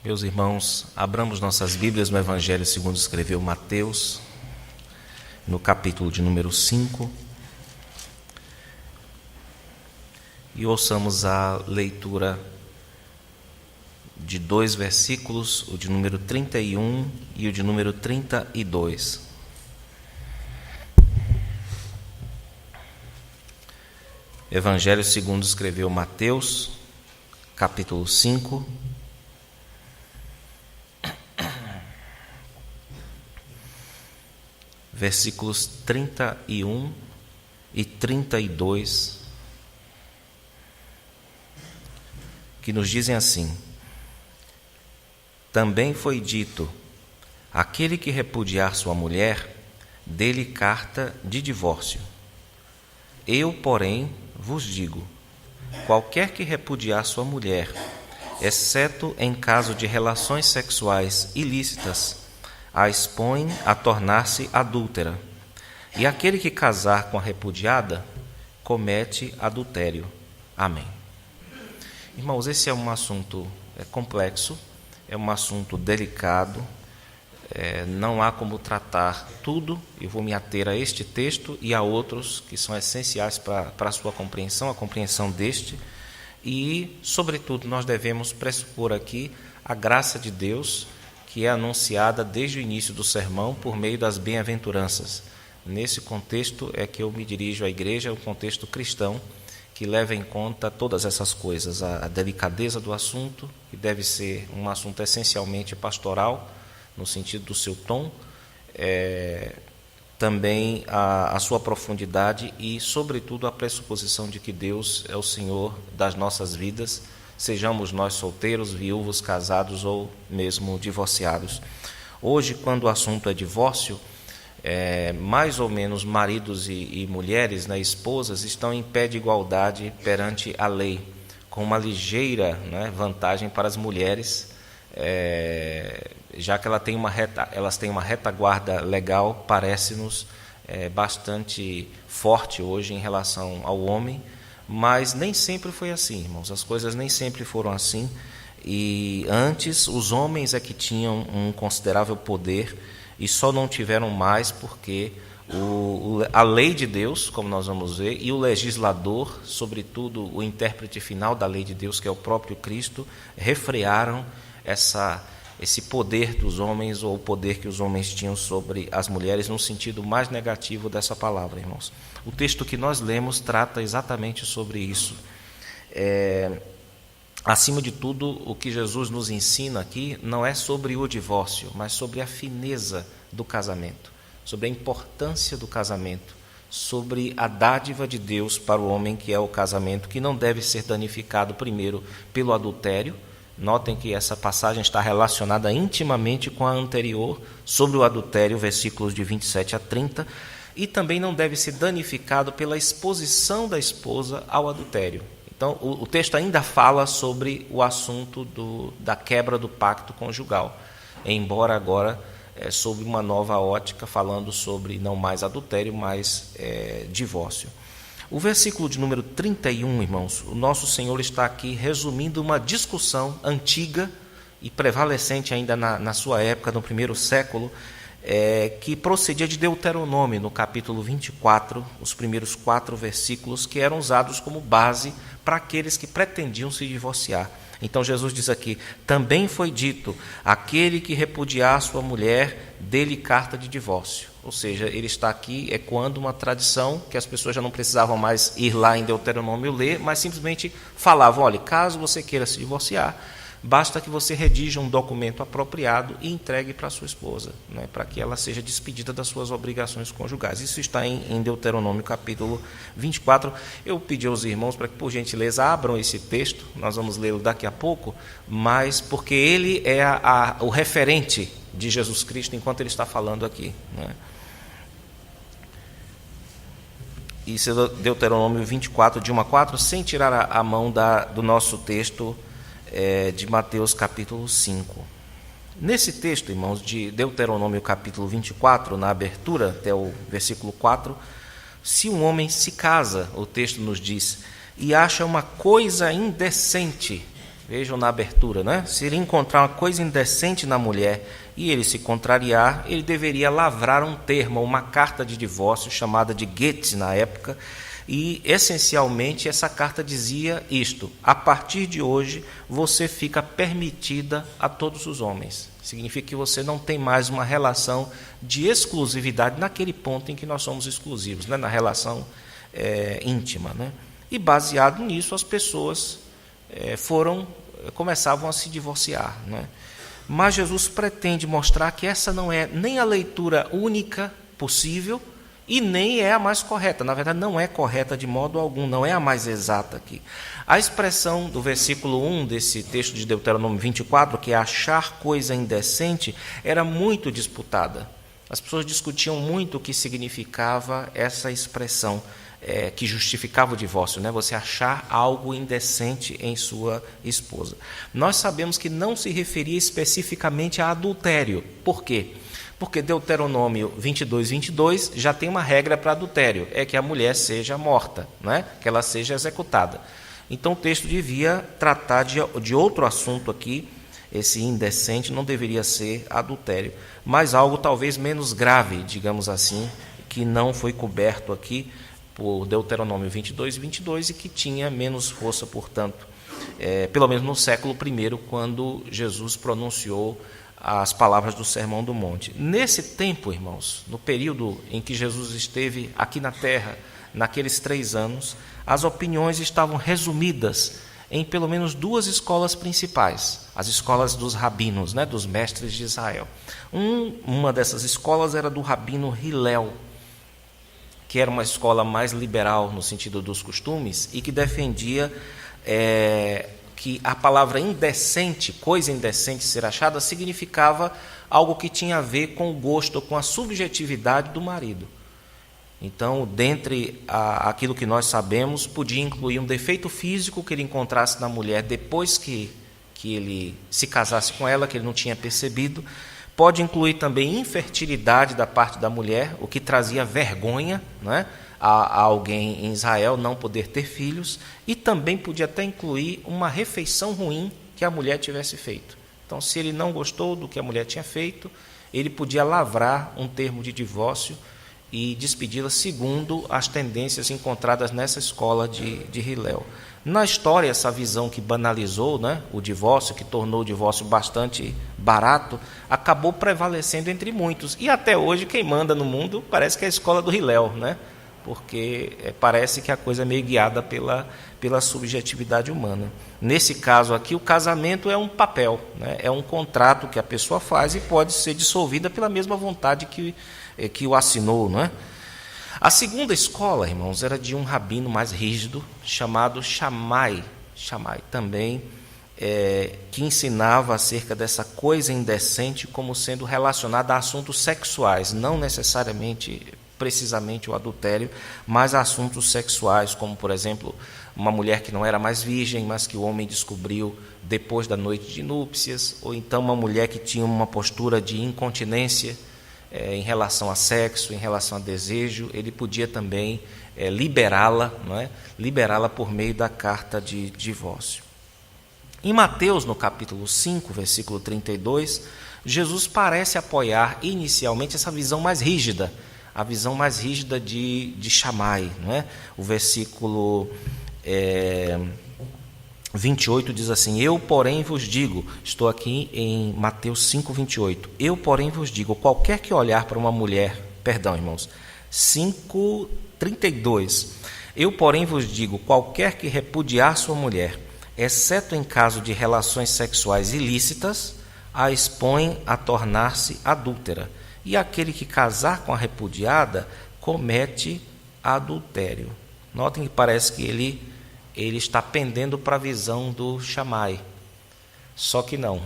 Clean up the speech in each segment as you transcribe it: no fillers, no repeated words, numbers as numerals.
Meus irmãos, abramos nossas Bíblias no Evangelho segundo escreveu Mateus, no capítulo de número 5, e ouçamos a leitura de dois versículos, o de número 31 e o de número 32. Evangelho segundo escreveu Mateus, capítulo 5, versículos 31 e 32, que nos dizem assim: Também foi dito, aquele que repudiar sua mulher, dê-lhe carta de divórcio. Eu, porém, vos digo, qualquer que repudiar sua mulher, exceto em caso de relações sexuais ilícitas, a expõe a tornar-se adúltera, e aquele que casar com a repudiada comete adultério. Amém. Irmãos, esse é um assunto complexo, é um assunto delicado, não há como tratar tudo. Eu vou me ater a este texto e a outros que são essenciais para a sua compreensão, a compreensão deste, e, sobretudo, nós devemos pressupor aqui a graça de Deus, que é anunciada desde o início do sermão por meio das bem-aventuranças. Nesse contexto é que eu me dirijo à igreja, um contexto cristão, que leva em conta todas essas coisas, a delicadeza do assunto, que deve ser um assunto essencialmente pastoral, no sentido do seu tom, também a sua profundidade e, sobretudo, a pressuposição de que Deus é o Senhor das nossas vidas, sejamos nós solteiros, viúvos, casados ou mesmo divorciados. Hoje, quando o assunto é divórcio, mais ou menos maridos e mulheres, esposas, estão em pé de igualdade perante a lei, com uma ligeira vantagem para as mulheres, já que elas têm uma retaguarda legal, parece-nos bastante forte hoje em relação ao homem, mas nem sempre foi assim, irmãos. As coisas nem sempre foram assim, e antes os homens é que tinham um considerável poder, e só não tiveram mais porque a lei de Deus, como nós vamos ver, e o legislador, sobretudo o intérprete final da lei de Deus, que é o próprio Cristo, refrearam esse poder dos homens, ou o poder que os homens tinham sobre as mulheres, no sentido mais negativo dessa palavra, irmãos. O texto que nós lemos trata exatamente sobre isso. Acima de tudo, o que Jesus nos ensina aqui não é sobre o divórcio, mas sobre a fineza do casamento, sobre a importância do casamento, sobre a dádiva de Deus para o homem, que é o casamento, que não deve ser danificado primeiro pelo adultério. Notem que essa passagem está relacionada intimamente com a anterior, sobre o adultério, versículos de 27 a 30, e também não deve ser danificado pela exposição da esposa ao adultério. Então, o texto ainda fala sobre o assunto da quebra do pacto conjugal, embora agora sob uma nova ótica, falando sobre não mais adultério, mas divórcio. O versículo de número 31, irmãos, o nosso Senhor está aqui resumindo uma discussão antiga e prevalecente ainda na sua época, no primeiro século, que procedia de Deuteronômio, no capítulo 24, os primeiros 4 versículos, que eram usados como base para aqueles que pretendiam se divorciar. Então Jesus diz aqui: também foi dito, aquele que repudiar sua mulher, dê-lhe carta de divórcio. Ou seja, ele está aqui ecoando uma tradição que as pessoas já não precisavam mais ir lá em Deuteronômio ler, mas simplesmente falavam: olha, caso você queira se divorciar, basta que você redija um documento apropriado e entregue para a sua esposa, para que ela seja despedida das suas obrigações conjugais. Isso está em Deuteronômio capítulo 24. Eu pedi aos irmãos para que, por gentileza, abram esse texto, nós vamos lê-lo daqui a pouco, mas porque ele é o referente de Jesus Cristo enquanto ele está falando aqui. Isso é Deuteronômio 24, de 1 a 4, sem tirar a mão do nosso texto de Mateus capítulo 5. Nesse texto, irmãos, de Deuteronômio capítulo 24, na abertura até o versículo 4, se um homem se casa, o texto nos diz, e acha uma coisa indecente vejam na abertura, né? Se ele encontrar uma coisa indecente na mulher e ele se contrariar, ele deveria lavrar um termo, uma carta de divórcio, chamada de get na época, e essencialmente essa carta dizia isto: a partir de hoje você fica permitida a todos os homens. Significa que você não tem mais uma relação de exclusividade naquele ponto em que nós somos exclusivos, né? Na relação íntima, né? E baseado nisso as pessoas começavam a se divorciar, né? Mas Jesus pretende mostrar que essa não é nem a leitura única possível e nem é a mais correta. Na verdade, não é correta de modo algum, não é a mais exata aqui. A expressão do versículo 1 desse texto de Deuteronômio 24, que é achar coisa indecente, era muito disputada. As pessoas discutiam muito o que significava essa expressão, que justificava o divórcio, né? Você achar algo indecente em sua esposa. Nós sabemos que não se referia especificamente a adultério. Por quê? Porque Deuteronômio 22 já tem uma regra para adultério, é que a mulher seja morta, né? Que ela seja executada. Então o texto devia tratar de outro assunto aqui. Esse indecente não deveria ser adultério, mas algo talvez menos grave, digamos assim, que não foi coberto aqui por Deuteronômio 22 e que tinha menos força, portanto, pelo menos no século I, quando Jesus pronunciou as palavras do Sermão do Monte. Nesse tempo, irmãos, no período em que Jesus esteve aqui na terra, naqueles 3 anos, as opiniões estavam resumidas em pelo menos 2 escolas principais, as escolas dos rabinos, né, dos mestres de Israel. Uma dessas escolas era do rabino Hillel, que era uma escola mais liberal no sentido dos costumes e que defendia que a palavra indecente, coisa indecente ser achada, significava algo que tinha a ver com o gosto, com a subjetividade do marido. Então, dentre aquilo que nós sabemos, podia incluir um defeito físico que ele encontrasse na mulher depois que ele se casasse com ela, que ele não tinha percebido. Pode incluir também infertilidade da parte da mulher, o que trazia vergonha, né, a alguém em Israel não poder ter filhos, e também podia até incluir uma refeição ruim que a mulher tivesse feito. Então, se ele não gostou do que a mulher tinha feito, ele podia lavrar um termo de divórcio e despedi-la segundo as tendências encontradas nessa escola de Hillel. Na história, essa visão que banalizou, né, o divórcio, que tornou o divórcio bastante barato, acabou prevalecendo entre muitos. E até hoje, quem manda no mundo parece que é a escola do Hillel, né? Porque parece que a coisa é meio guiada pela subjetividade humana. Nesse caso aqui, o casamento é um papel, né? É um contrato que a pessoa faz e pode ser dissolvida pela mesma vontade que o assinou, não é? A segunda escola, irmãos, era de um rabino mais rígido, chamado Shammai também, que ensinava acerca dessa coisa indecente como sendo relacionada a assuntos sexuais, não necessariamente, precisamente o adultério, mas a assuntos sexuais, como, por exemplo, uma mulher que não era mais virgem, mas que o homem descobriu depois da noite de núpcias, ou então uma mulher que tinha uma postura de incontinência, em relação a sexo, em relação a desejo, ele podia também liberá-la, não é? Liberá-la por meio da carta de divórcio. Em Mateus, no capítulo 5, versículo 32, Jesus parece apoiar inicialmente essa visão mais rígida, a visão mais rígida de Shammai, não é? O versículo 28 diz assim: eu, porém, vos digo, estou aqui em Mateus 5, 28, eu, porém, vos digo, qualquer que olhar para uma mulher, perdão, irmãos, 5, 32, eu, porém, vos digo, qualquer que repudiar sua mulher, exceto em caso de relações sexuais ilícitas, a expõe a tornar-se adúltera, e aquele que casar com a repudiada comete adultério. Notem que parece que ele está pendendo para a visão do Shammai. Só que não.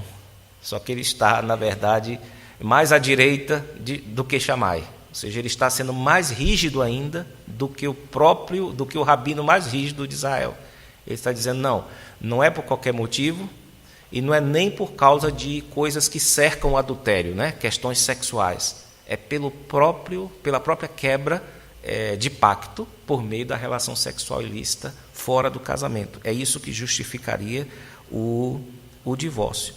Só que ele está, na verdade, mais à direita do que Shammai. Ou seja, ele está sendo mais rígido ainda do que o rabino mais rígido de Israel. Ele está dizendo, não é por qualquer motivo e não é nem por causa de coisas que cercam o adultério, né? Questões sexuais. É pela própria quebra de pacto por meio da relação sexual ilícita fora do casamento. É isso que justificaria o divórcio.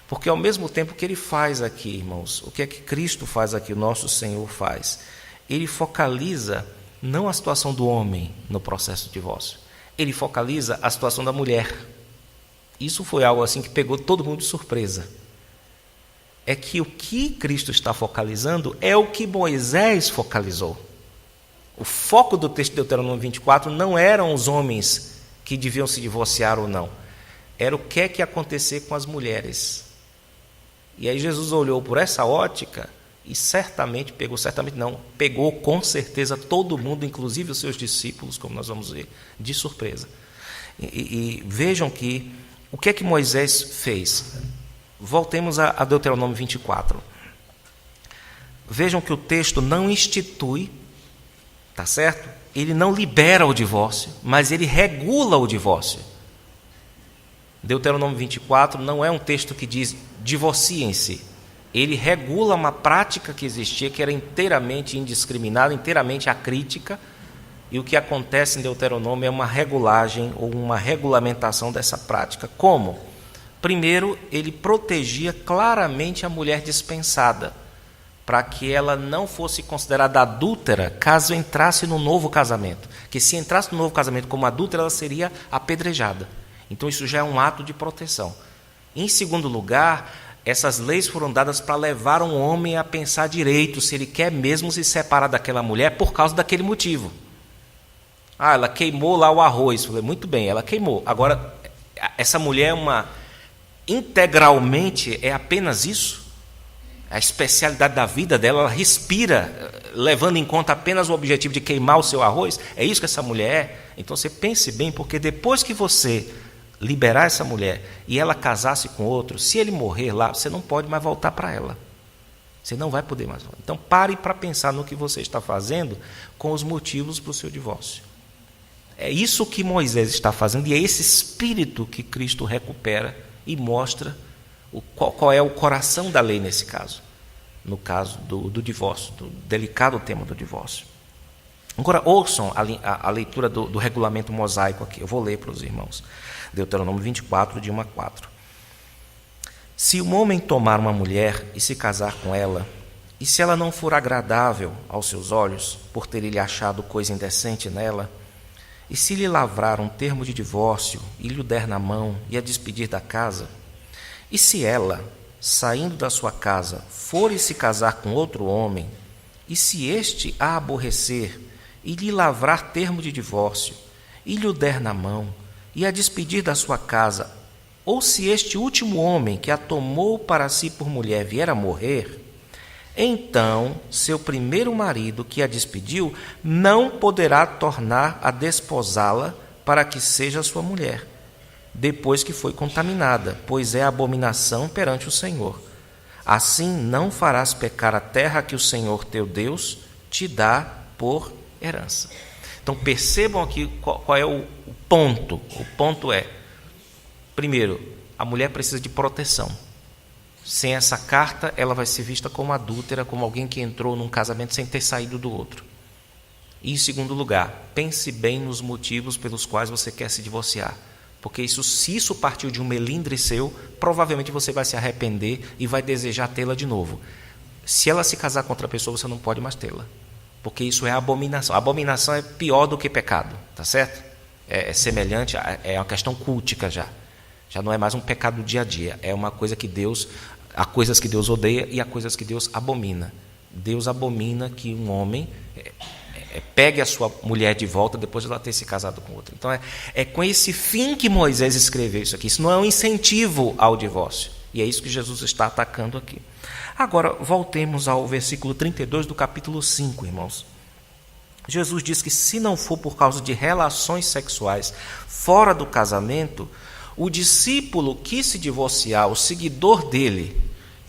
Porque ao mesmo tempo que ele faz aqui, irmãos, o que é que Cristo faz aqui, o nosso Senhor faz? Ele focaliza não a situação do homem no processo de divórcio, ele focaliza a situação da mulher. Isso foi algo assim que pegou todo mundo de surpresa. É que o que Cristo está focalizando é o que Moisés focalizou. O foco do texto de Deuteronômio 24 não eram os homens que deviam se divorciar ou não. Era o que é que ia acontecer com as mulheres. E aí Jesus olhou por essa ótica e pegou com certeza todo mundo, inclusive os seus discípulos, como nós vamos ver, de surpresa. E vejam que o que é que Moisés fez? Voltemos a Deuteronômio 24. Vejam que o texto não institui, tá certo? Ele não libera o divórcio, mas ele regula o divórcio. Deuteronômio 24 não é um texto que diz divorciem-se. Ele regula uma prática que existia, que era inteiramente indiscriminada, inteiramente acrítica, e o que acontece em Deuteronômio é uma regulagem ou uma regulamentação dessa prática. Como? Primeiro, ele protegia claramente a mulher dispensada, para que ela não fosse considerada adúltera caso entrasse no novo casamento. Que se entrasse no novo casamento como adúltera, ela seria apedrejada. Então isso já é um ato de proteção. Em segundo lugar, essas leis foram dadas para levar um homem a pensar direito se ele quer mesmo se separar daquela mulher por causa daquele motivo. Ela queimou lá o arroz. Falei, muito bem, ela queimou. Agora, essa mulher integralmente é apenas isso? A especialidade da vida dela, ela respira, levando em conta apenas o objetivo de queimar o seu arroz? É isso que essa mulher é? Então você pense bem, porque depois que você liberar essa mulher e ela casasse com outro, se ele morrer lá, você não pode mais voltar para ela. Você não vai poder mais voltar. Então pare para pensar no que você está fazendo com os motivos para o seu divórcio. É isso que Moisés está fazendo e é esse espírito que Cristo recupera e mostra qual é o coração da lei nesse caso. No caso do divórcio, do delicado tema do divórcio. Agora ouçam a leitura do regulamento mosaico aqui. Eu vou ler para os irmãos. Deuteronômio 24, de 1 a 4. Se um homem tomar uma mulher e se casar com ela, e se ela não for agradável aos seus olhos, por ter ele achado coisa indecente nela, e se lhe lavrar um termo de divórcio e lhe o der na mão e a despedir da casa, e se ela, saindo da sua casa, for e se casar com outro homem, e se este a aborrecer e lhe lavrar termo de divórcio e lhe o der na mão e a despedir da sua casa, ou se este último homem que a tomou para si por mulher vier a morrer, então seu primeiro marido que a despediu não poderá tornar a desposá-la para que seja sua mulher, depois que foi contaminada, pois é abominação perante o Senhor. Assim não farás pecar a terra que o Senhor teu Deus te dá por herança. Então percebam aqui qual é o ponto. O ponto é, primeiro, a mulher precisa de proteção. Sem essa carta, ela vai ser vista como adúltera, como alguém que entrou num casamento sem ter saído do outro. E em segundo lugar, pense bem nos motivos pelos quais você quer se divorciar. Porque se isso partiu de um melindre seu, provavelmente você vai se arrepender e vai desejar tê-la de novo. Se ela se casar com outra pessoa, você não pode mais tê-la. Porque isso é abominação. A abominação é pior do que pecado, tá certo? É semelhante, é uma questão cultica já. Já não é mais um pecado do dia a dia. É uma coisa que há coisas que Deus odeia e há coisas que Deus abomina. Deus abomina que um homem pegue a sua mulher de volta depois de ela ter se casado com outra. Então é com esse fim que Moisés escreveu isso aqui. Isso não é um incentivo ao divórcio. E é isso que Jesus está atacando aqui. Agora, voltemos ao versículo 32 do capítulo 5, irmãos. Jesus diz que se não for por causa de relações sexuais fora do casamento, o discípulo que se divorciar, o seguidor dele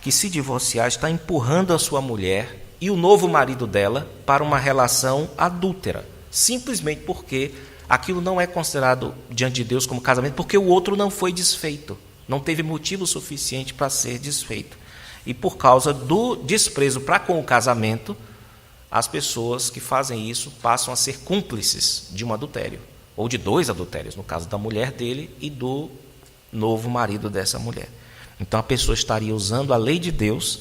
que se divorciar, está empurrando a sua mulher e o novo marido dela para uma relação adúltera, simplesmente porque aquilo não é considerado diante de Deus como casamento, porque o outro não foi desfeito, não teve motivo suficiente para ser desfeito. E por causa do desprezo para com o casamento, as pessoas que fazem isso passam a ser cúmplices de um adultério. ou de 2 adultérios, no caso da mulher dele e do novo marido dessa mulher. Então a pessoa estaria usando a lei de Deus,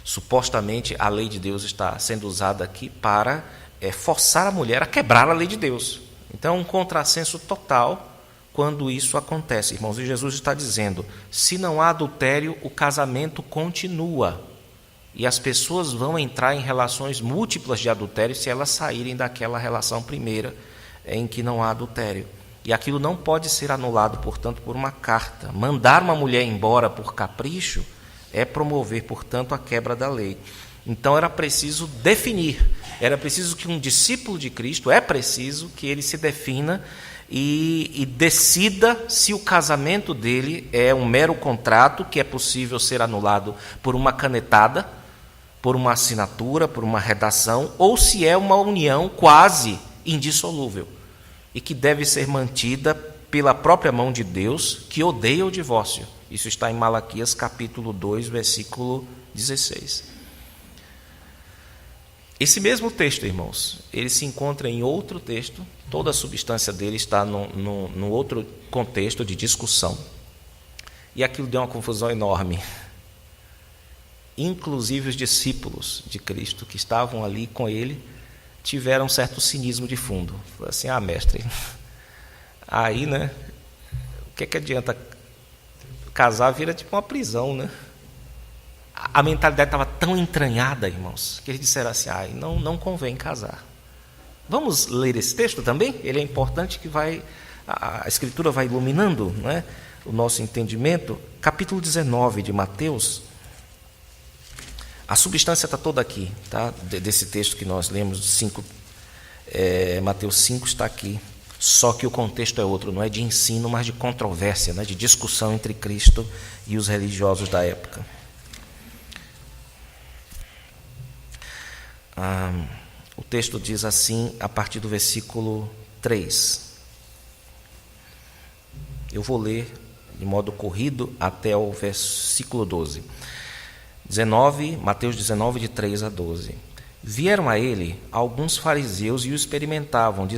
supostamente a lei de Deus está sendo usada aqui para forçar a mulher a quebrar a lei de Deus. Então é um contrassenso total quando isso acontece, irmãos. E Jesus está dizendo, se não há adultério, o casamento continua. E as pessoas vão entrar em relações múltiplas de adultério se elas saírem daquela relação primeira em que não há adultério. E aquilo não pode ser anulado, portanto, por uma carta. Mandar uma mulher embora por capricho é promover, portanto, a quebra da lei. Então era preciso definir, era preciso que um discípulo de Cristo, é preciso que ele se defina e decida se o casamento dele é um mero contrato que é possível ser anulado por uma canetada, por uma assinatura, por uma redação, ou se é uma união quase indissolúvel e que deve ser mantida pela própria mão de Deus, que odeia o divórcio. Isso está em Malaquias capítulo 2, versículo 16. Esse mesmo texto, irmãos, ele se encontra em outro texto, toda a substância dele está num outro contexto de discussão. E aquilo deu uma confusão enorme. Inclusive os discípulos de Cristo que estavam ali com ele tiveram um certo cinismo de fundo. Falaram assim, mestre, aí, né, o que adianta? Casar vira tipo uma prisão, né? A mentalidade estava tão entranhada, irmãos, que eles disseram assim, não convém casar. Vamos ler esse texto também? Ele é importante, que a Escritura vai iluminando, né, o nosso entendimento. Capítulo 19 de Mateus. A substância está toda aqui, tá? Desse texto que nós lemos, Mateus 5 está aqui. Só que o contexto é outro, não é de ensino, mas de controvérsia, né? De discussão entre Cristo e os religiosos da época. O texto diz assim, a partir do versículo 3. Eu vou ler de modo corrido até o versículo 12. Mateus 19, de 3 a 12. Vieram a ele alguns fariseus e o experimentavam,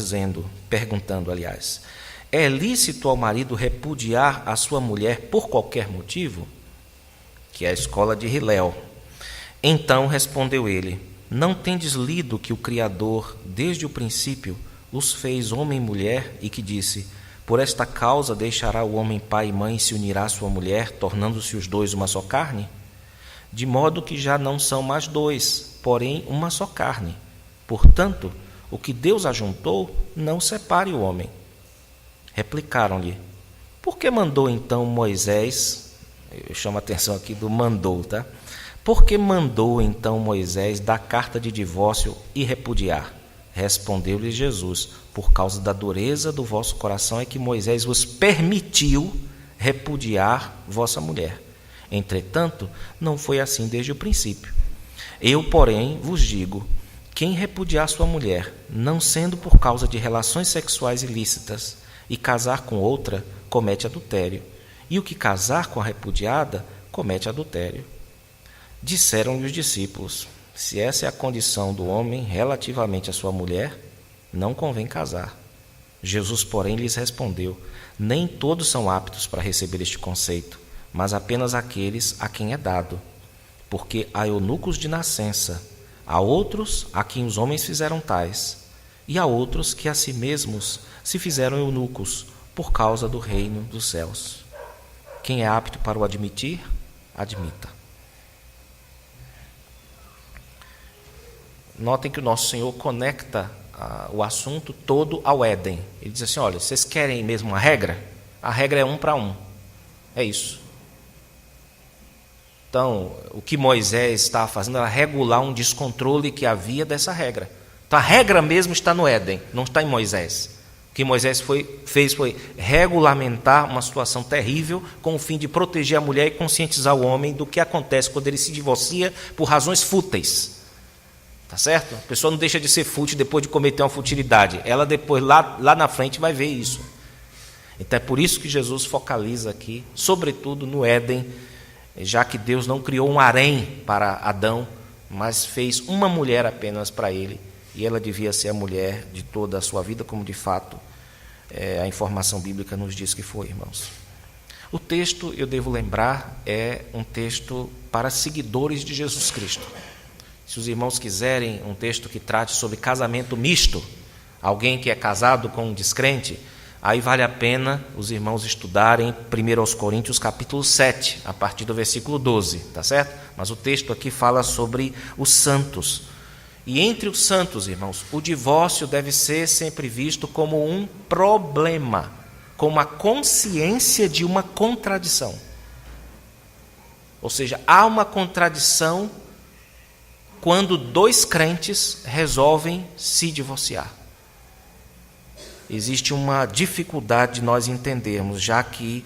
perguntando, é lícito ao marido repudiar a sua mulher por qualquer motivo? Que é a escola de Hilel. Então respondeu ele, não tendes lido que o Criador, desde o princípio, os fez homem e mulher, e que disse, por esta causa deixará o homem pai e mãe e se unirá à sua mulher, tornando-se os dois uma só carne? De modo que já não são mais dois, porém uma só carne. Portanto, o que Deus ajuntou, não separe o homem. Replicaram-lhe, por que mandou então Moisés, eu chamo a atenção aqui do mandou, tá? Por que mandou então Moisés dar carta de divórcio e repudiar? Respondeu-lhe Jesus, por causa da dureza do vosso coração é que Moisés vos permitiu repudiar vossa mulher. Entretanto, não foi assim desde o princípio. Eu, porém, vos digo, quem repudiar sua mulher, não sendo por causa de relações sexuais ilícitas, e casar com outra, comete adultério. E o que casar com a repudiada, comete adultério. Disseram-lhe os discípulos, se essa é a condição do homem relativamente à sua mulher, não convém casar. Jesus, porém, lhes respondeu, nem todos são aptos para receber este conceito, mas apenas aqueles a quem é dado. Porque há eunucos de nascença, há outros a quem os homens fizeram tais, e há outros que a si mesmos se fizeram eunucos, por causa do reino dos céus. Quem é apto para o admitir, admita. Notem que o nosso Senhor conecta o assunto todo ao Éden. Ele diz assim, olha, vocês querem mesmo uma regra? A regra é 1 para 1. É isso. Então, o que Moisés estava fazendo era regular um descontrole que havia dessa regra. Então, a regra mesmo está no Éden, não está em Moisés. O que Moisés fez foi regulamentar uma situação terrível com o fim de proteger a mulher e conscientizar o homem do que acontece quando ele se divorcia por razões fúteis. Tá certo? A pessoa não deixa de ser fútil depois de cometer uma futilidade. Ela depois, lá na frente, vai ver isso. Então, é por isso que Jesus focaliza aqui, sobretudo no Éden, já que Deus não criou um harém para Adão, mas fez uma mulher apenas para ele, e ela devia ser a mulher de toda a sua vida, como de fato A informação bíblica nos diz que foi, irmãos. O texto, eu devo lembrar, é um texto para seguidores de Jesus Cristo. Se os irmãos quiserem um texto que trate sobre casamento misto, alguém que é casado com um descrente, aí vale a pena os irmãos estudarem 1 Coríntios capítulo 7, a partir do versículo 12, tá certo? Mas o texto aqui fala sobre os santos. E entre os santos, irmãos, o divórcio deve ser sempre visto como um problema, como a consciência de uma contradição. Ou seja, há uma contradição quando dois crentes resolvem se divorciar. Existe uma dificuldade de nós entendermos, já que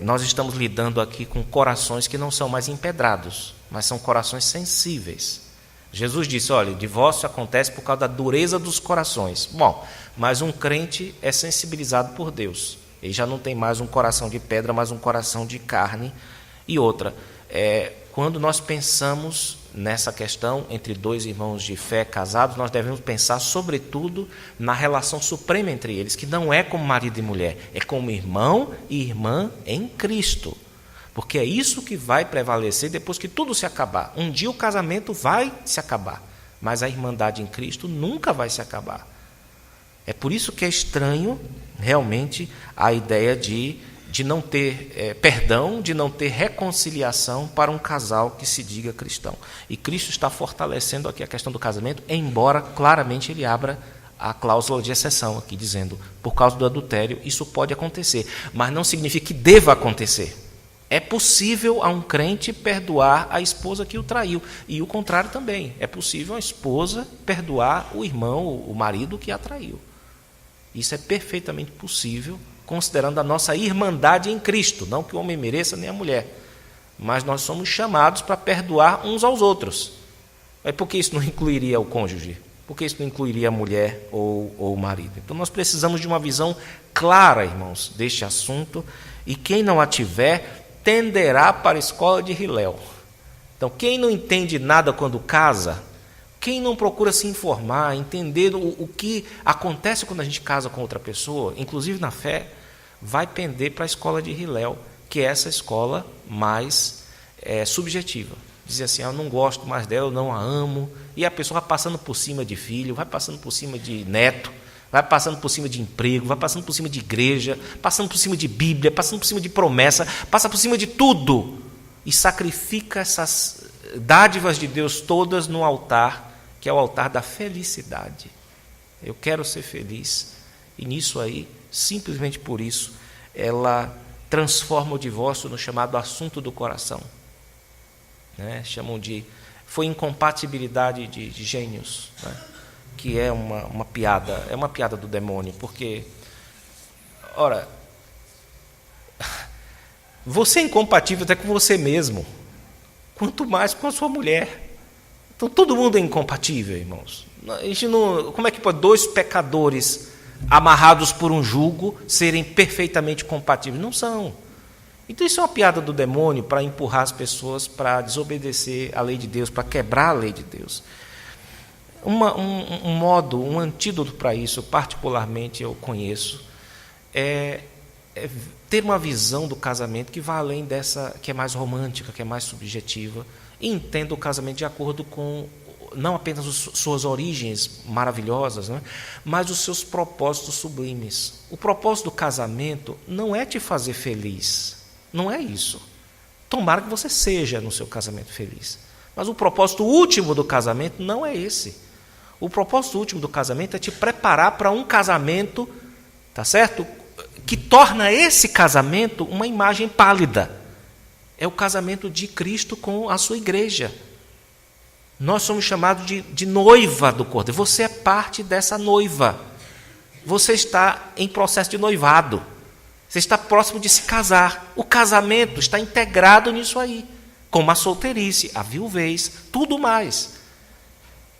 nós estamos lidando aqui com corações que não são mais empedrados, mas são corações sensíveis. Jesus disse, olha, o divórcio acontece por causa da dureza dos corações. Bom, mas um crente é sensibilizado por Deus. Ele já não tem mais um coração de pedra, mas um coração de carne. E outra, quando nós pensamos nessa questão entre dois irmãos de fé casados, nós devemos pensar, sobretudo, na relação suprema entre eles, que não é como marido e mulher, é como irmão e irmã em Cristo. Porque é isso que vai prevalecer depois que tudo se acabar. Um dia o casamento vai se acabar, mas a irmandade em Cristo nunca vai se acabar. É por isso que é estranho, realmente, a ideia de não ter perdão, de não ter reconciliação para um casal que se diga cristão. E Cristo está fortalecendo aqui a questão do casamento, embora claramente ele abra a cláusula de exceção aqui, dizendo, por causa do adultério, isso pode acontecer, mas não significa que deva acontecer. É possível a um crente perdoar a esposa que o traiu, e o contrário também. É possível a esposa perdoar o irmão, o marido que a traiu. Isso é perfeitamente possível, considerando a nossa irmandade em Cristo, não que o homem mereça nem a mulher, mas nós somos chamados para perdoar uns aos outros. Por que isso não incluiria o cônjuge? Por que isso não incluiria a mulher ou o marido? Então nós precisamos de uma visão clara, irmãos, deste assunto, e quem não a tiver tenderá para a escola de Hilel. Então quem não entende nada quando casa, quem não procura se informar, entender o que acontece quando a gente casa com outra pessoa, inclusive na fé, vai pender para a escola de Hilel, que é essa escola mais subjetiva. Dizer assim, eu não gosto mais dela, eu não a amo, e a pessoa vai passando por cima de filho, vai passando por cima de neto, vai passando por cima de emprego, vai passando por cima de igreja, passando por cima de Bíblia, passando por cima de promessa, passa por cima de tudo, e sacrifica essas dádivas de Deus todas no altar, que é o altar da felicidade. Eu quero ser feliz. E nisso aí, simplesmente por isso, ela transforma o divórcio no chamado assunto do coração. Chamam de... Foi incompatibilidade de gênios, que é uma piada do demônio, porque, ora, você é incompatível até com você mesmo, quanto mais com a sua mulher. Então, todo mundo é incompatível, irmãos. A gente não, como é que pode dois pecadores amarrados por um jugo serem perfeitamente compatíveis? Não são. Então, isso é uma piada do demônio para empurrar as pessoas para desobedecer a lei de Deus, para quebrar a lei de Deus. Um antídoto para isso, particularmente eu conheço, é ter uma visão do casamento que vai além dessa, que é mais romântica, que é mais subjetiva, e entenda o casamento de acordo com não apenas suas origens maravilhosas, mas os seus propósitos sublimes. O propósito do casamento não é te fazer feliz, não é isso. Tomara que você seja no seu casamento feliz. Mas o propósito último do casamento não é esse. O propósito último do casamento é te preparar para um casamento, tá certo? Que torna esse casamento uma imagem pálida. É o casamento de Cristo com a sua igreja. Nós somos chamados de noiva do Cordeiro. Você é parte dessa noiva. Você está em processo de noivado. Você está próximo de se casar. O casamento está integrado nisso aí, como a solteirice, a viuvez, tudo mais.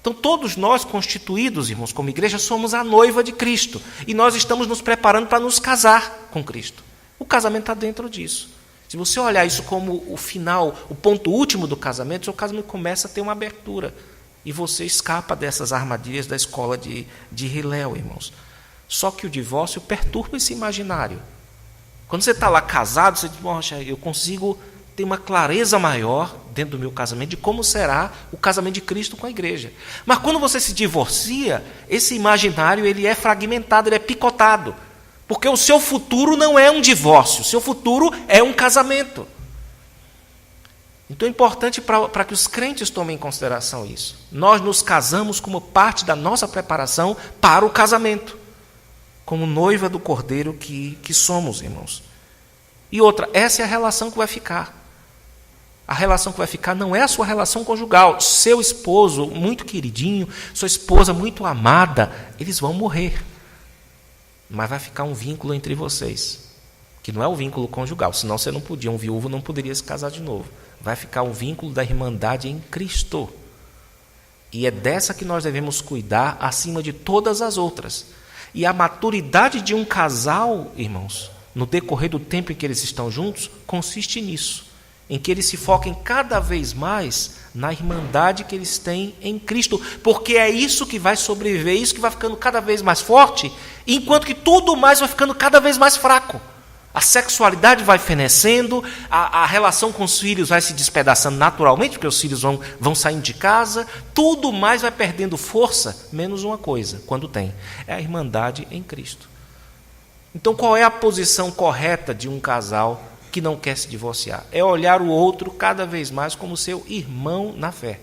Então, todos nós constituídos, irmãos, como igreja, somos a noiva de Cristo. E nós estamos nos preparando para nos casar com Cristo. O casamento está dentro disso. Se você olhar isso como o final, o ponto último do casamento, seu casamento começa a ter uma abertura. E você escapa dessas armadilhas da escola de Hilel, irmãos. Só que o divórcio perturba esse imaginário. Quando você está lá casado, você diz, poxa, eu consigo ter uma clareza maior dentro do meu casamento de como será o casamento de Cristo com a igreja. Mas quando você se divorcia, esse imaginário ele é fragmentado, ele é picotado. Porque o seu futuro não é um divórcio, o seu futuro é um casamento. Então é importante para que os crentes tomem em consideração isso. Nós nos casamos como parte da nossa preparação para o casamento, como noiva do Cordeiro que somos, irmãos. E outra, essa é a relação que vai ficar. A relação que vai ficar não é a sua relação conjugal. Seu esposo muito queridinho, sua esposa muito amada, eles vão morrer. Mas vai ficar um vínculo entre vocês, que não é o vínculo conjugal, senão você não podia, um viúvo não poderia se casar de novo. Vai ficar o vínculo da irmandade em Cristo. E é dessa que nós devemos cuidar acima de todas as outras. E a maturidade de um casal, irmãos, no decorrer do tempo em que eles estão juntos, consiste nisso, em que eles se foquem cada vez mais na irmandade que eles têm em Cristo, porque é isso que vai sobreviver, isso que vai ficando cada vez mais forte, enquanto que tudo mais vai ficando cada vez mais fraco. A sexualidade vai fenecendo, a relação com os filhos vai se despedaçando naturalmente, porque os filhos vão saindo de casa, tudo mais vai perdendo força, menos uma coisa, quando tem, é a irmandade em Cristo. Então, qual é a posição correta de um casal que não quer se divorciar? É olhar o outro cada vez mais como seu irmão na fé.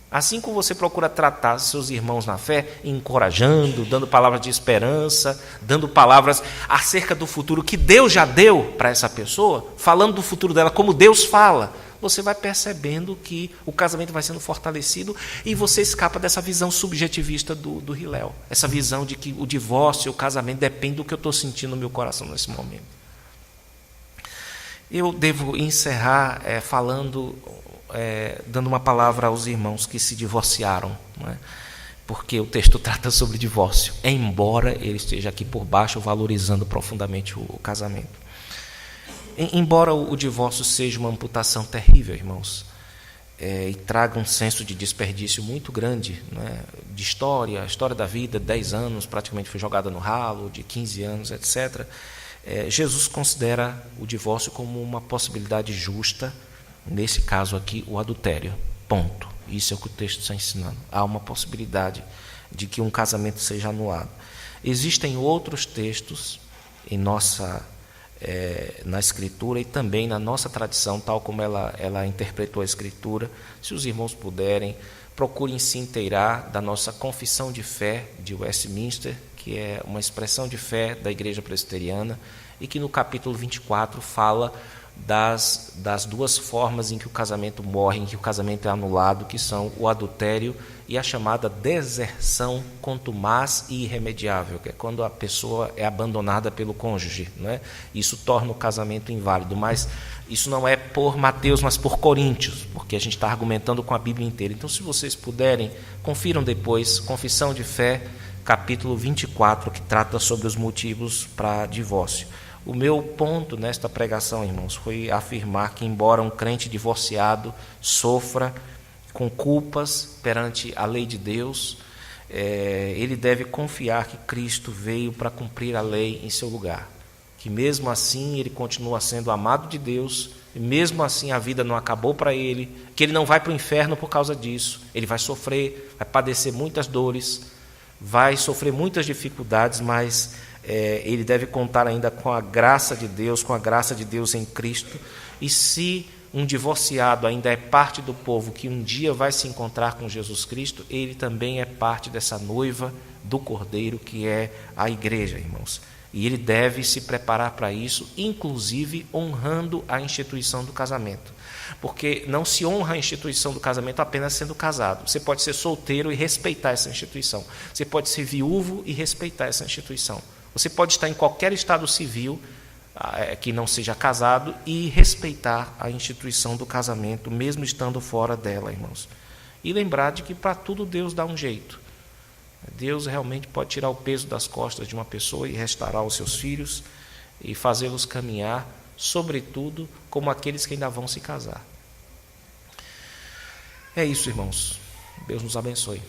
Assim como você procura tratar seus irmãos na fé, encorajando, dando palavras de esperança, dando palavras acerca do futuro que Deus já deu para essa pessoa, falando do futuro dela como Deus fala, você vai percebendo que o casamento vai sendo fortalecido e você escapa dessa visão subjetivista do Hillel, essa visão de que o divórcio, o casamento depende do que eu estou sentindo no meu coração nesse momento. Eu devo encerrar dando uma palavra aos irmãos que se divorciaram, não é? Porque o texto trata sobre divórcio, embora ele esteja aqui por baixo valorizando profundamente o casamento. Embora o divórcio seja uma amputação terrível, irmãos, e traga um senso de desperdício muito grande, não é? De história, a história da vida, 10 anos praticamente foi jogada no ralo, de 15 anos, etc., Jesus considera o divórcio como uma possibilidade justa, nesse caso aqui, o adultério. Ponto. Isso é o que o texto está ensinando. Há uma possibilidade de que um casamento seja anulado. Existem outros textos na Escritura e também na nossa tradição, tal como ela interpretou a Escritura. Se os irmãos puderem, procurem se inteirar da nossa confissão de fé de Westminster, que é uma expressão de fé da Igreja Presbiteriana, e que no capítulo 24 fala das duas formas em que o casamento morre, em que o casamento é anulado, que são o adultério e a chamada deserção contumaz e irremediável, que é quando a pessoa é abandonada pelo cônjuge, não é? Isso torna o casamento inválido, mas isso não é por Mateus, mas por Coríntios, porque a gente está argumentando com a Bíblia inteira. Então, se vocês puderem, confiram depois, Confissão de Fé, capítulo 24, que trata sobre os motivos para divórcio. O meu ponto nesta pregação, irmãos, foi afirmar que, embora um crente divorciado sofra com culpas perante a lei de Deus, ele deve confiar que Cristo veio para cumprir a lei em seu lugar. Que mesmo assim ele continua sendo amado de Deus, e mesmo assim a vida não acabou para ele, que ele não vai para o inferno por causa disso. Ele vai sofrer, vai padecer muitas dores, vai sofrer muitas dificuldades, mas ele deve contar ainda com a graça de Deus em Cristo. E se um divorciado ainda é parte do povo que um dia vai se encontrar com Jesus Cristo, ele também é parte dessa noiva do Cordeiro que é a igreja, irmãos. E ele deve se preparar para isso, inclusive honrando a instituição do casamento. Porque não se honra a instituição do casamento apenas sendo casado. Você pode ser solteiro e respeitar essa instituição. Você pode ser viúvo e respeitar essa instituição. Você pode estar em qualquer estado civil que não seja casado e respeitar a instituição do casamento, mesmo estando fora dela, irmãos. E lembrar de que para tudo Deus dá um jeito. Deus realmente pode tirar o peso das costas de uma pessoa e restaurar os seus filhos e fazê-los caminhar, sobretudo, como aqueles que ainda vão se casar. É isso, irmãos. Deus nos abençoe.